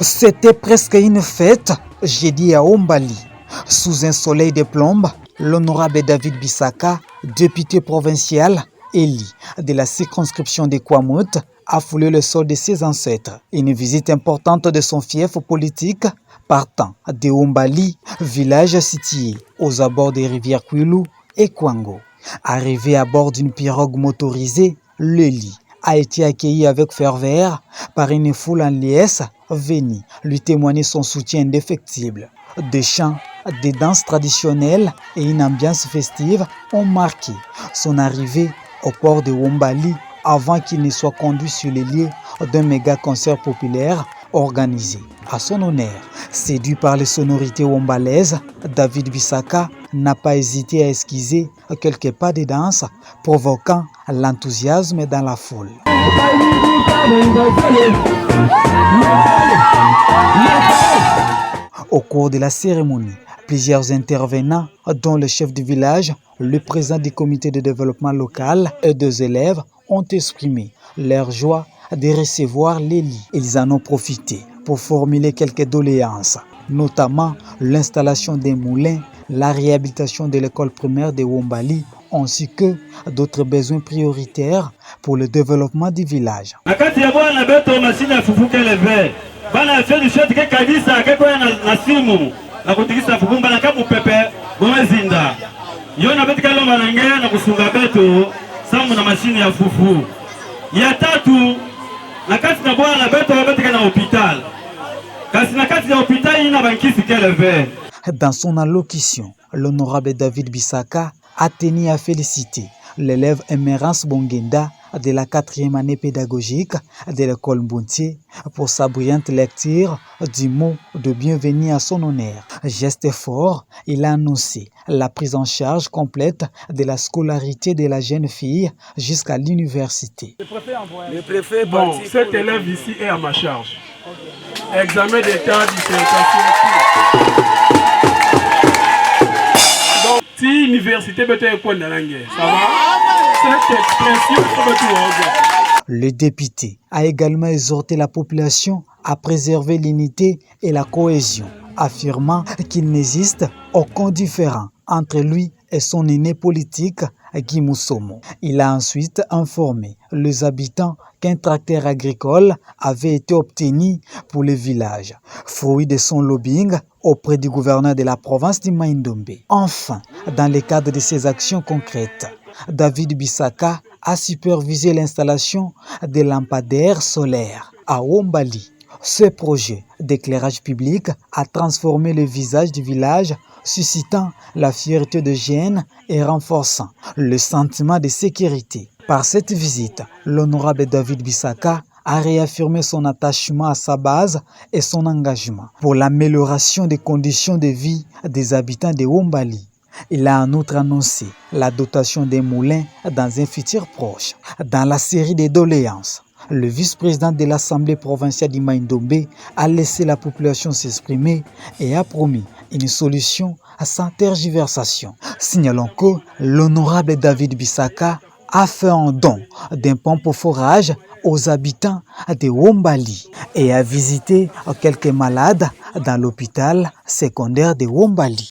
C'était presque une fête, jeudi à Oumbali. Sous un soleil de plomb, l'honorable David Bissaka, député provincial, élu de la circonscription de Kwamouth, a foulé le sol de ses ancêtres. Une visite importante de son fief politique partant de Oumbali, village situé aux abords des rivières Kwilu et Kwango. Arrivé à bord d'une pirogue motorisée, le lit a été accueilli avec ferveur par une foule en liesse venue lui témoigner son soutien indéfectible. Des chants, des danses traditionnelles et une ambiance festive ont marqué son arrivée au port de Oumbali avant qu'il ne soit conduit sur les lieux d'un méga concert populaire organisé à son honneur. Séduit par les sonorités wombalaises, David Bissaka n'a pas hésité à esquiser quelques pas de danse, provoquant l'enthousiasme dans la foule. Au cours de la cérémonie, plusieurs intervenants, dont le chef du village, le président du comité de développement local et deux élèves, ont exprimé leur joie de recevoir les lits. Ils en ont profité pour formuler quelques doléances, notamment l'installation des moulins, la réhabilitation de l'école primaire de Oumbali, ainsi que d'autres besoins prioritaires pour le développement du village. Dans son allocution, l'honorable David Bissaka a tenu à féliciter l'élève Emerance Bongenda de la 4e année pédagogique de l'école Mbunti pour sa brillante lecture du mot de bienvenue à son honneur. Geste fort, il a annoncé la prise en charge complète de la scolarité de la jeune fille jusqu'à l'université. Le préfet, bon, cet élève ici est à ma charge. Okay. Examen d'état, dissertation. Donc, si l'université peut être quoi dans la langue, ça va? Cette expression, le député a également exhorté la population à préserver l'unité et la cohésion, affirmant qu'il n'existe aucun différend entre lui et son aîné politique, Guy Moussomo. Il a ensuite informé les habitants qu'un tracteur agricole avait été obtenu pour le village, fruit de son lobbying auprès du gouverneur de la province du Maïndombe. Enfin, dans le cadre de ses actions concrètes, David Bissaka a supervisé l'installation des lampadaires solaires à Oumbali. Ce projet d'éclairage public a transformé le visage du village, suscitant la fierté de Gênes et renforçant le sentiment de sécurité. Par cette visite, l'honorable David Bissaka a réaffirmé son attachement à sa base et son engagement pour l'amélioration des conditions de vie des habitants de Oumbali. Il a en outre annoncé la dotation des moulins dans un futur proche. Dans la série des doléances, le vice-président de l'Assemblée provinciale du Maïndombe a laissé la population s'exprimer et a promis une solution sans tergiversation. Signalons que l'honorable David Bissaka a fait un don d'un pompe au forage aux habitants de Oumbali et a visité quelques malades dans l'hôpital secondaire de Oumbali.